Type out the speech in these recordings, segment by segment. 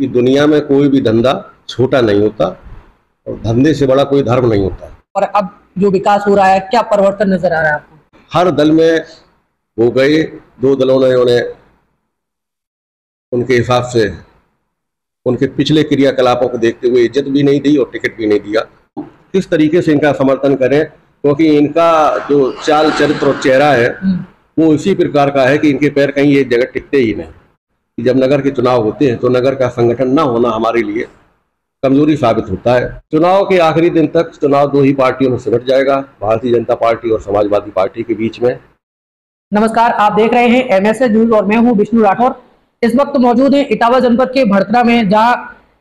कि दुनिया में कोई भी धंधा छोटा नहीं होता और धंधे से बड़ा कोई धर्म नहीं होता। और अब जो विकास हो रहा है, क्या परिवर्तन नजर आ रहा है आपको? हर दल में वो गए, दो दलों ने उन्हें उनके हिसाब से उनके पिछले क्रियाकलापों को देखते हुए इज्जत भी नहीं दी और टिकट भी नहीं दिया। किस तरीके से इनका समर्थन करें, क्योंकि इनका जो चाल चरित्र और चेहरा है वो इसी प्रकार का है कि इनके पैर कहीं एक जगह टिकते ही नहीं। जब नगर के चुनाव होते हैं तो नगर का संगठन ना होना हमारे लिए कमजोरी साबित होता है। चुनाव के आखिरी दिन तक चुनाव दो ही पार्टियों में सिमट जाएगा, भारतीय जनता पार्टी और समाजवादी पार्टी के बीच में। नमस्कार, आप देख रहे हैं MSS न्यूज और मैं हूं विष्णु राठौर। इस वक्त मौजूद है इटावा जनपद के भड़तना में, जहां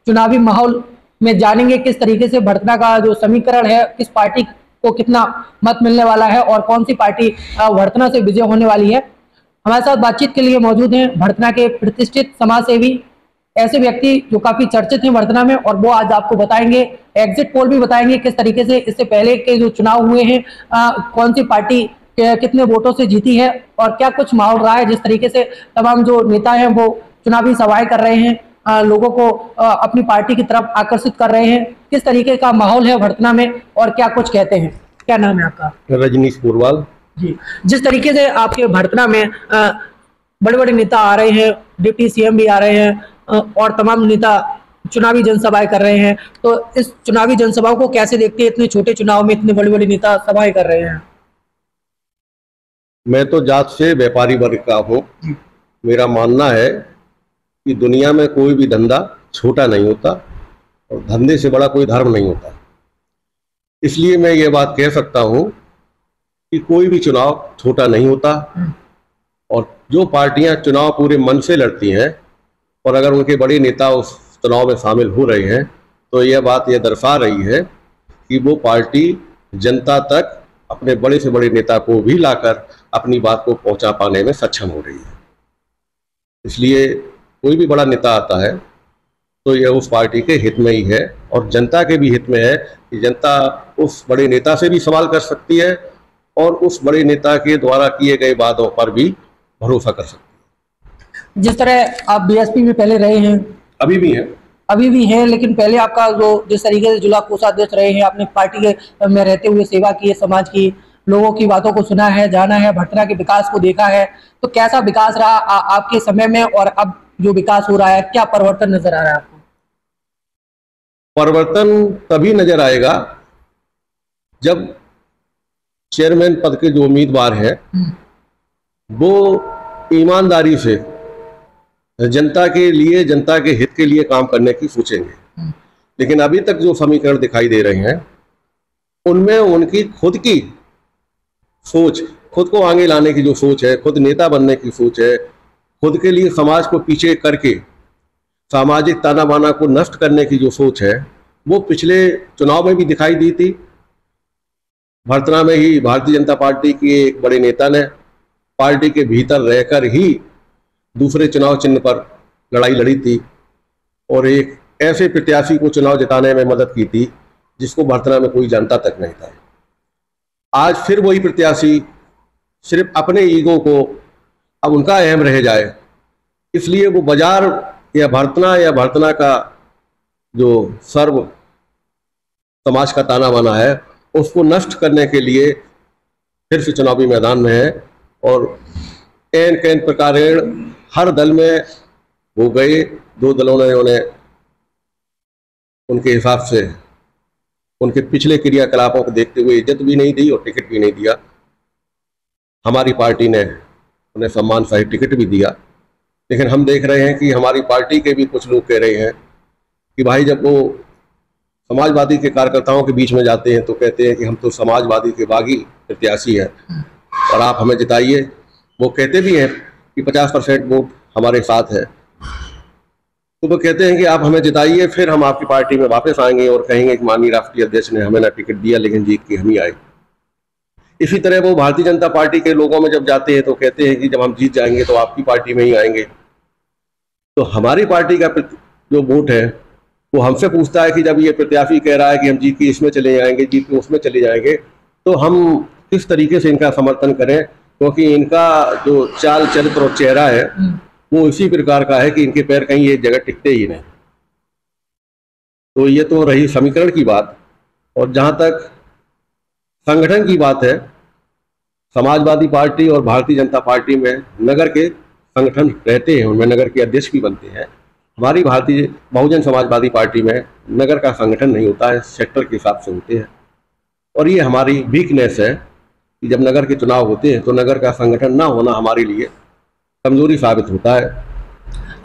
चुनावी माहौल में जानेंगे किस तरीके से भड़तना का जो समीकरण है, किस पार्टी को कितना मत मिलने वाला है और कौन सी पार्टी भड़तना से विजय होने वाली है। हमारे साथ बातचीत के लिए मौजूद हैं भड़तना के प्रतिष्ठित समाज सेवी, ऐसे व्यक्ति जो काफी चर्चित हैं भड़तना में, और वो आज आपको बताएंगे, एग्जिट पोल भी बताएंगे किस तरीके से इससे पहले के जो चुनाव हुए हैं कौन सी पार्टी कितने वोटों से जीती है और क्या कुछ माहौल रहा है। जिस तरीके से तमाम जो नेता हैं वो चुनावी सभाएं कर रहे हैं, लोगों को अपनी पार्टी की तरफ आकर्षित कर रहे हैं, किस तरीके का माहौल है भड़तना में और क्या कुछ कहते हैं। क्या नाम है आपका? रजनीश पुरवाल जी। जिस तरीके से आपके भड़तना में बड़े बड़े नेता आ रहे हैं, डिप्टी CM भी आ रहे हैं और तमाम नेता चुनावी जनसभाएं कर रहे हैं, तो इस चुनावी जनसभाओं को कैसे देखते हैं? इतने छोटे चुनाव में इतने बड़े बड़े नेता सभाएं कर रहे हैं। मैं तो जात से व्यापारी वर्ग का हूँ। मेरा मानना है कि दुनिया में कोई भी धंधा छोटा नहीं होता और धंधे से बड़ा कोई धर्म नहीं होता। इसलिए मैं ये बात कह सकता हूँ कि कोई भी चुनाव छोटा नहीं होता और जो पार्टियां चुनाव पूरे मन से लड़ती हैं और अगर उनके बड़े नेता उस चुनाव में शामिल हो रहे हैं तो यह बात यह दर्शा रही है कि वो पार्टी जनता तक अपने बड़े से बड़े नेता को भी लाकर अपनी बात को पहुंचा पाने में सक्षम हो रही है। इसलिए कोई भी बड़ा नेता आता है तो यह उस पार्टी के हित में ही है और जनता के भी हित में है कि जनता उस बड़े नेता से भी सवाल कर सकती है और उस बड़े नेता के द्वारा किए गए वादों पर भी भरोसा कर सकती है। जिस तरह आप BSP में पहले रहे हैं, अभी भी हैं, लेकिन पहले आपका जो जिस तरीके से जिला कोषाध्यक्ष रहे हैं, आपने पार्टी के में रहते हुए सेवा की है, समाज की, लोगों की बातों को सुना है, जाना है, भड़तना के विकास को देखा है, तो कैसा विकास रहा आपके समय में और अब जो विकास हो रहा है, क्या परिवर्तन नजर आ रहा है आपको? परिवर्तन तभी नजर आएगा जब चेयरमैन पद के जो उम्मीदवार हैं वो ईमानदारी से जनता के लिए, जनता के हित के लिए काम करने की सोचेंगे। लेकिन अभी तक जो समीकरण दिखाई दे रहे हैं उनमें उनकी खुद की सोच, खुद को आगे लाने की जो सोच है, खुद नेता बनने की सोच है, खुद के लिए समाज को पीछे करके सामाजिक ताना बाना को नष्ट करने की जो सोच है वो पिछले चुनाव में भी दिखाई दी थी। भड़तना में ही भारतीय जनता पार्टी के एक बड़े नेता ने पार्टी के भीतर रहकर ही दूसरे चुनाव चिन्ह पर लड़ाई लड़ी थी और एक ऐसे प्रत्याशी को चुनाव जिताने में मदद की थी जिसको भड़तना में कोई जानता तक नहीं था। आज फिर वही प्रत्याशी सिर्फ अपने ईगो को अब उनका अहम रह जाए, इसलिए वो बाजार या भड़तना का जो सर्व समाज का ताना बाना है उसको नष्ट करने के लिए फिर से चुनावी मैदान में है और कैन प्रकार हर दल में वो गए, दो दलों ने उन्हें उनके हिसाब से उनके पिछले क्रियाकलापों को देखते हुए इज्जत भी नहीं दी और टिकट भी नहीं दिया। हमारी पार्टी ने उन्हें सम्मान सहित टिकट भी दिया, लेकिन हम देख रहे हैं कि हमारी पार्टी के भी कुछ लोग कह रहे हैं कि भाई जब वो समाजवादी के कार्यकर्ताओं के बीच में जाते हैं तो कहते हैं कि हम तो समाजवादी के बागी प्रत्याशी हैं और आप हमें जिताइए। वो कहते भी हैं कि 50% वोट हमारे साथ है, तो वो कहते हैं कि आप हमें जिताइए, फिर हम आपकी पार्टी में वापस आएंगे और कहेंगे कि माननीय राष्ट्रीय अध्यक्ष ने हमें ना टिकट दिया लेकिन जीत के हम ही आए। इसी तरह वो भारतीय जनता पार्टी के लोगों में जब जाते हैं तो कहते हैं कि जब हम जीत जाएंगे तो आपकी पार्टी में ही आएंगे। तो हमारी पार्टी का जो वोट है वो हमसे पूछता है कि जब ये प्रत्याशी कह रहा है कि हम जीत के इसमें चले जाएंगे, जीत के उसमें चले जाएंगे, तो हम किस तरीके से इनका समर्थन करें, क्योंकि इनका जो चाल चरित्र और चेहरा है वो इसी प्रकार का है कि इनके पैर कहीं एक जगह टिकते ही नहीं। तो ये तो रही समीकरण की बात। और जहाँ तक संगठन की बात है, समाजवादी पार्टी और भारतीय जनता पार्टी में नगर के संगठन रहते हैं, उनमें नगर के अध्यक्ष भी बनते हैं। हमारी भारतीय बहुजन समाजवादी पार्टी में नगर का संगठन नहीं होता है, सेक्टर के हिसाब से होते हैं। और ये हमारी वीकनेस है कि जब नगर के चुनाव होते हैं तो नगर का संगठन ना होना हमारे लिए कमजोरी साबित होता है।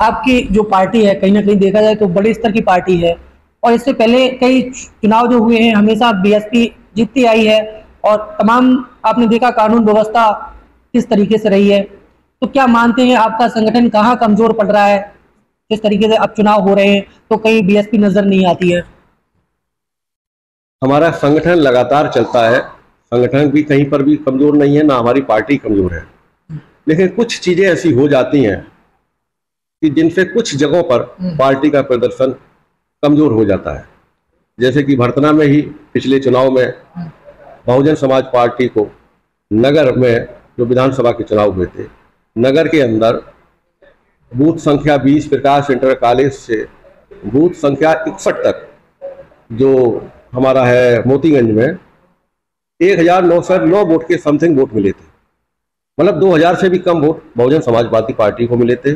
आपकी जो पार्टी है कहीं ना कहीं देखा जाए तो बड़े स्तर की पार्टी है, और इससे पहले कई चुनाव जो हुए हैं हमेशा बीएसपी जीतती आई है, और तमाम आपने देखा कानून व्यवस्था किस तरीके से रही है। तो क्या मानते हैं आपका संगठन कहाँ कमजोर पड़ रहा है? जिस तरीके से अब चुनाव हो रहे हैं तो कहीं बीएसपी नजर नहीं आती है। हमारा संगठन लगातार चलता है, संगठन भी कहीं पर भी कमजोर नहीं है, ना हमारी पार्टी कमजोर है। लेकिन कुछ चीजें ऐसी हो जाती हैं कि जिनसे कुछ जगहों पर पार्टी का प्रदर्शन कमजोर हो जाता है। जैसे कि भरतना में ही पिछले चुनाव में बहुजन समाज पार्टी को नगर में जो विधानसभा के चुनाव हुए थे, नगर के अंदर बूथ संख्या 20 प्रकाश इंटर कॉलेज से बूथ संख्या 61 तक जो हमारा है मोतीगंज में 1909 वोट के समथिंग वोट मिले थे। मतलब 2000 से भी कम वोट बहुजन समाजवादी पार्टी को मिले थे,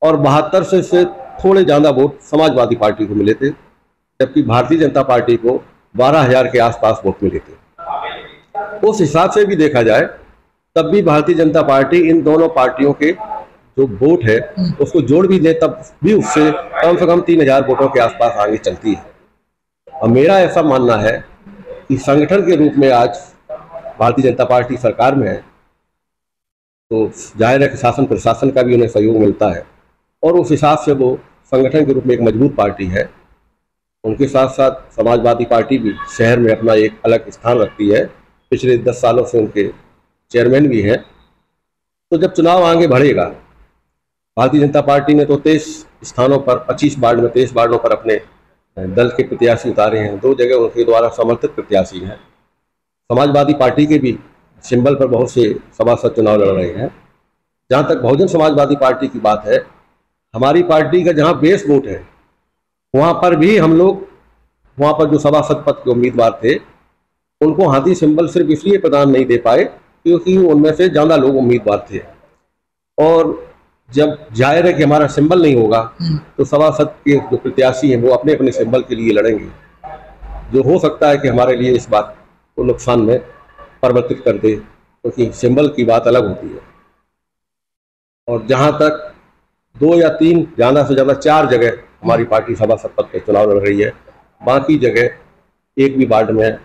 और 72 से थोड़े ज़्यादा वोट समाजवादी पार्टी को मिले थे, जबकि भारतीय जनता पार्टी को 12,000 के आसपास वोट मिले थे। उस हिसाब से भी देखा जाए तब भी भारतीय जनता पार्टी इन दोनों पार्टियों के जो वोट है उसको जोड़ भी दे तब भी उससे कम से कम 3,000 वोटों के आसपास आगे चलती है। और मेरा ऐसा मानना है कि संगठन के रूप में आज भारतीय जनता पार्टी सरकार में है, तो जाहिर है कि शासन प्रशासन का भी उन्हें सहयोग मिलता है, और उस हिसाब से वो संगठन के रूप में एक मजबूत पार्टी है। उनके साथ साथ समाजवादी पार्टी भी शहर में अपना एक अलग स्थान रखती है, पिछले 10 सालों से उनके चेयरमैन भी हैं। तो जब चुनाव आगे बढ़ेगा, भारतीय जनता पार्टी ने तो 23 स्थानों पर 25 वार्ड में 23 वार्डों पर अपने दल के प्रत्याशी उतारे हैं, 2 जगह उनके द्वारा समर्थित प्रत्याशी हैं। समाजवादी पार्टी के भी सिंबल पर बहुत से सभासद चुनाव लड़ रहे हैं। जहाँ तक बहुजन समाजवादी पार्टी की बात है, हमारी पार्टी का जहाँ बेस वोट है वहाँ पर भी हम लोग वहाँ पर जो सभासद पद के उम्मीदवार थे उनको हाथी सिंबल सिर्फ इसलिए प्रदान नहीं दे पाए क्योंकि उनमें से ज़्यादा लोग उम्मीदवार थे। और जब जाहिर है कि हमारा सिंबल नहीं होगा तो सभासद के जो प्रत्याशी हैं वो अपने अपने सिंबल के लिए लड़ेंगे, जो हो सकता है कि हमारे लिए इस बात को नुकसान में परिवर्तित कर दे, क्योंकि सिंबल की बात अलग होती है। और जहाँ तक 2 या 3 ज़्यादा से ज़्यादा 4 जगह हमारी पार्टी सभासद पद पर चुनाव लड़ रही है, बाकी जगह एक भी वार्ड में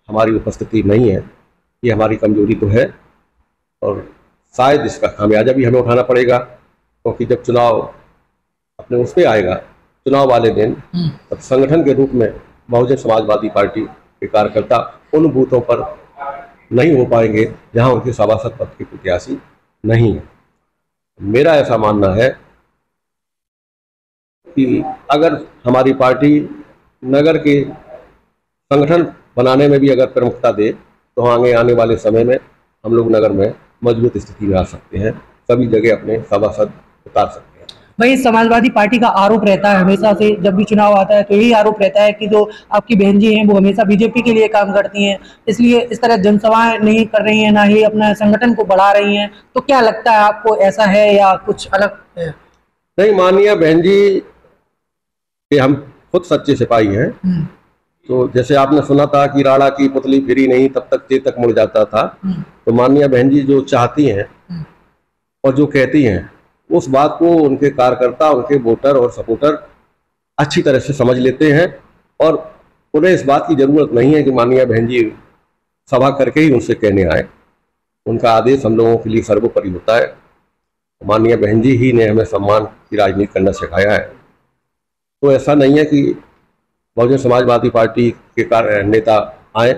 हमारी उपस्थिति नहीं है। ये हमारी कमजोरी तो है, और शायद इसका खामियाजा भी हमें उठाना पड़ेगा, क्योंकि जब चुनाव अपने उस पर आएगा, चुनाव वाले दिन, तब संगठन के रूप में बहुजन समाजवादी पार्टी के कार्यकर्ता उन बूथों पर नहीं हो पाएंगे जहां उनके सभासद पद के प्रत्याशी नहीं है। मेरा ऐसा मानना है कि अगर हमारी पार्टी नगर के संगठन बनाने में भी अगर प्रमुखता दे तो आगे आने वाले समय में हम लोग नगर में मजबूत स्थिति में आ सकते हैं, सभी जगह अपने सभासद उतार सकते हैं। वही समाजवादी पार्टी का आरोप रहता है हमेशा से, जब भी चुनाव आता है तो यही आरोप रहता है कि जो आपकी बहन जी हैं वो हमेशा बीजेपी के लिए काम करती हैं, इसलिए इस तरह जनसभाएं नहीं कर रही हैं, ना ही अपना संगठन को बढ़ा रही हैं। तो क्या लगता है आपको, ऐसा है या कुछ अलग है? नहीं, माननीय बहन जी कि हम खुद सच्चे सिपाही हैं। तो जैसे आपने सुना था कि राणा की पुतली फिरी नहीं तब तक चेतक मुड़ जाता था, तो माननीय बहन जी जो चाहती हैं और जो कहती हैं उस बात को उनके कार्यकर्ता, उनके वोटर और सपोर्टर अच्छी तरह से समझ लेते हैं, और उन्हें इस बात की जरूरत नहीं है कि माननीय बहन जी सभा करके ही उनसे कहने आए। उनका आदेश हम लोगों के लिए सर्वोपरि होता है। माननीय बहन जी ही ने हमें सम्मान की राजनीति करना सिखाया है। तो ऐसा नहीं है कि बहुजन समाजवादी पार्टी के नेता आए,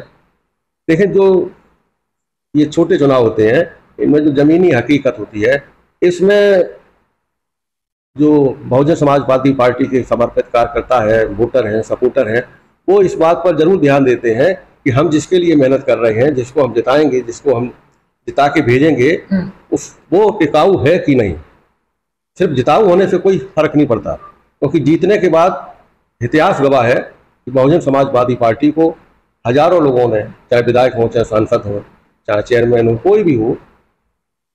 लेकिन जो ये छोटे चुनाव होते हैं इनमें जो जमीनी हकीकत होती है, इसमें जो बहुजन समाजवादी पार्टी के समर्पित कार्यकर्ता है, वोटर हैं, सपोर्टर हैं, वो इस बात पर जरूर ध्यान देते हैं कि हम जिसके लिए मेहनत कर रहे हैं, जिसको हम जिताएंगे, जिसको हम जिता के भेजेंगे, वो टिकाऊ है कि नहीं। सिर्फ जिताऊ होने से कोई फर्क नहीं पड़ता, क्योंकि जीतने के बाद इतिहास गवाह है कि बहुजन समाजवादी पार्टी को हजारों लोगों ने, चाहे विधायक हो, चाहे सांसद हो, चाहे चेयरमैन हो, कोई भी हो,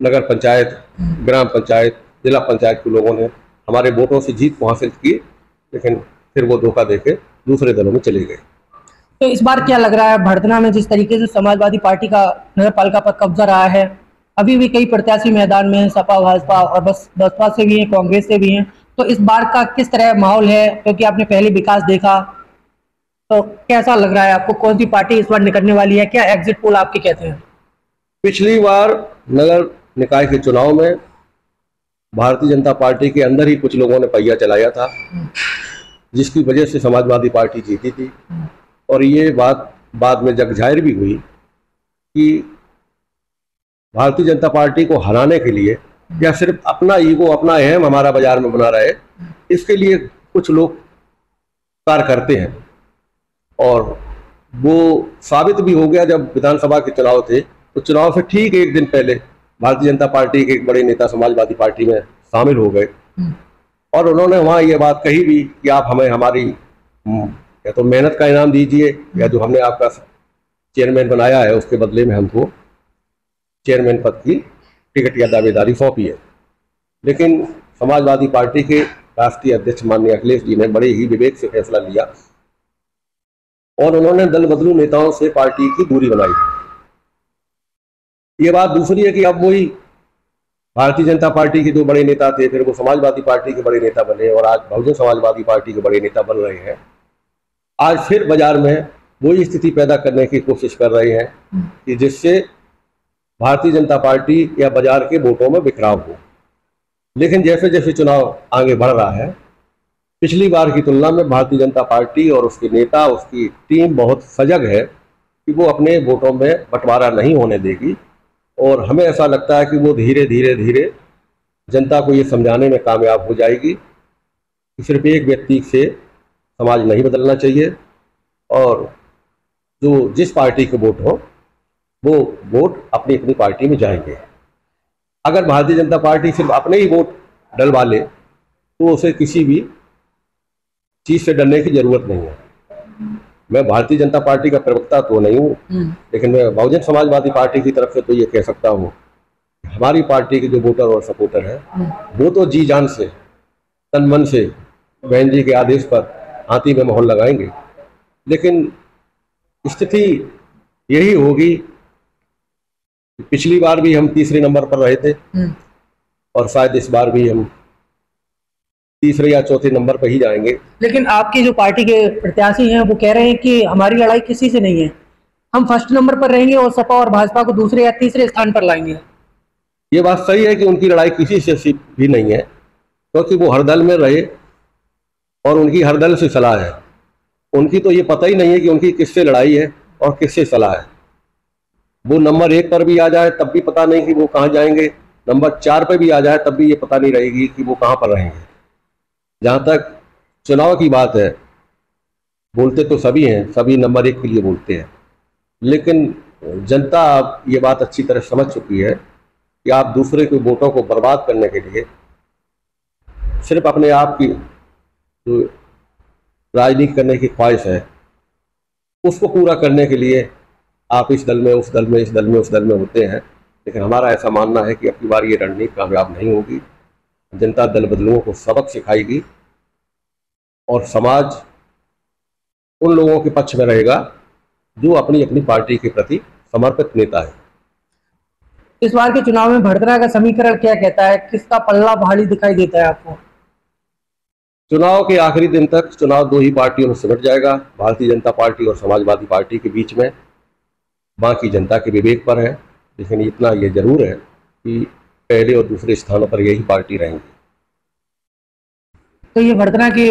नगर पंचायत, ग्राम पंचायत, जिला पंचायत के लोगों ने हमारे वोटों से जीत को हासिल की, लेकिन फिर वो धोखा देके दूसरे दलों में चले गए। तो इस बार क्या लग रहा है, भड़तना में जिस तरीके से समाजवादी पार्टी का नगर पालिका पर कब्जा रहा है, अभी भी कई प्रत्याशी मैदान में हैं, सपा, भाजपा और बसपा से भी हैं, कांग्रेस से भी हैं, तो इस बार का किस तरह माहौल है? क्योंकि आपने पहले विकास देखा, तो कैसा लग रहा है आपको? कौन सी पार्टी इस बार निकलने वाली है? क्या एग्जिट पोल आपके कहते हैं? पिछली बार नगर निकाय के चुनाव में भारतीय जनता पार्टी के अंदर ही कुछ लोगों ने पहिया चलाया था, जिसकी वजह से समाजवादी पार्टी जीती थी। और ये बात बाद में जग जाहिर भी हुई कि भारतीय जनता पार्टी को हराने के लिए या सिर्फ अपना ईगो, अपना अहम हमारा बाजार में बना रहे, इसके लिए कुछ लोग कार्य करते हैं। और वो साबित भी हो गया जब विधानसभा के चुनाव थे, तो चुनाव से ठीक एक दिन पहले भारतीय जनता पार्टी के एक बड़े नेता समाजवादी पार्टी में शामिल हो गए और उन्होंने वहां ये बात कही भी कि आप हमें हमारी या तो मेहनत का इनाम दीजिए या जो हमने आपका चेयरमैन बनाया है उसके बदले में हमको चेयरमैन पद की टिकट या दावेदारी सौंपी है। लेकिन समाजवादी पार्टी के राष्ट्रीय अध्यक्ष माननीय अखिलेश जी ने बड़े ही विवेक से फैसला लिया और उन्होंने दल बदलू नेताओं से पार्टी की दूरी बनाई। ये बात दूसरी है कि अब वही भारतीय जनता पार्टी के जो बड़े नेता थे, फिर वो समाजवादी पार्टी के बड़े नेता बने और आज बहुजन समाजवादी पार्टी के बड़े नेता बन रहे हैं। आज फिर बाजार में वही स्थिति पैदा करने की कोशिश कर रहे हैं कि जिससे भारतीय जनता पार्टी या बाजार के वोटों में बिखराव हो। लेकिन जैसे जैसे चुनाव आगे बढ़ रहा है, पिछली बार की तुलना में भारतीय जनता पार्टी और उसके नेता, उसकी टीम बहुत सजग है कि वो अपने वोटों में बंटवारा नहीं होने देगी। और हमें ऐसा लगता है कि वो धीरे धीरे धीरे जनता को ये समझाने में कामयाब हो जाएगी कि सिर्फ एक व्यक्ति से समाज नहीं बदलना चाहिए और जो जिस पार्टी के वोट हो वो वोट अपनी अपनी पार्टी में जाएंगे। अगर भारतीय जनता पार्टी सिर्फ अपने ही वोट डलवा ले तो उसे किसी भी चीज़ से डरने की जरूरत नहीं है। मैं भारतीय जनता पार्टी का प्रवक्ता तो नहीं हूँ, लेकिन मैं बहुजन समाजवादी पार्टी की तरफ से तो ये कह सकता हूँ हमारी पार्टी के जो वोटर और सपोर्टर हैं वो तो जी जान से, तन मन से बहन जी के आदेश पर हाथी में मोहर लगाएंगे। लेकिन स्थिति यही होगी, पिछली बार भी हम तीसरे नंबर पर रहे थे और शायद इस बार भी हम तीसरे या चौथे नंबर पर ही जाएंगे। लेकिन आपकी जो पार्टी के प्रत्याशी हैं वो कह रहे हैं कि हमारी लड़ाई किसी से नहीं है, हम फर्स्ट नंबर पर रहेंगे और सपा और भाजपा को दूसरे या तीसरे स्थान पर लाएंगे। ये बात सही है कि उनकी लड़ाई किसी से भी नहीं है, क्योंकि वो हर दल में रहे और उनकी हर दल से सलाह है। उनकी तो ये पता ही नहीं है कि उनकी किससे लड़ाई है और किससे सलाह है। वो नंबर 1 पर भी आ जाए तब भी पता नहीं कि वो कहाँ जाएंगे, नंबर 4 पर भी आ जाए तब भी ये पता नहीं रहेगी कि वो कहाँ पर रहेंगे। जहाँ तक चुनाव की बात है, बोलते तो सभी हैं, सभी नंबर 1 के लिए बोलते हैं, लेकिन जनता अब ये बात अच्छी तरह समझ चुकी है कि आप दूसरे के वोटों को बर्बाद करने के लिए सिर्फ अपने आप की जो राजनीति करने की ख्वाहिश है उसको पूरा करने के लिए आप इस दल में, उस दल में, इस दल में, उस दल में होते हैं। लेकिन हमारा ऐसा मानना है कि अब की बार ये रणनीति कामयाब नहीं होगी। जनता दल बदलुओं को सबक सिखाएगी और समाज उन लोगों के पक्ष में रहेगा जो अपनी अपनी पार्टी के प्रति समर्पित नेता है। इस बार के चुनाव में भड़तना का समीकरण क्या कहता है, किसका पल्ला भारी दिखाई देता है आपको? चुनाव के आखिरी दिन तक चुनाव 2 ही पार्टियों में सिमट जाएगा, भारतीय जनता पार्टी और समाजवादी पार्टी के बीच में। बाकी जनता के विवेक पर है, लेकिन इतना ये जरूर है कि पहले और दूसरे स्थानों पर यही पार्टी रहेंगी। तो ये भड़तना के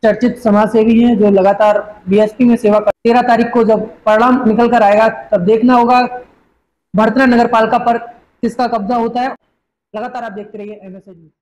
चर्चित समाजसेवी हैं जो लगातार बीएसपी में सेवा कर 13 तारीख को जब परिणाम निकल कर आएगा तब देखना होगा भड़तना नगर पालिका पर किसका कब्जा होता है। लगातार आप देखते रहिए MSA न्यूज़।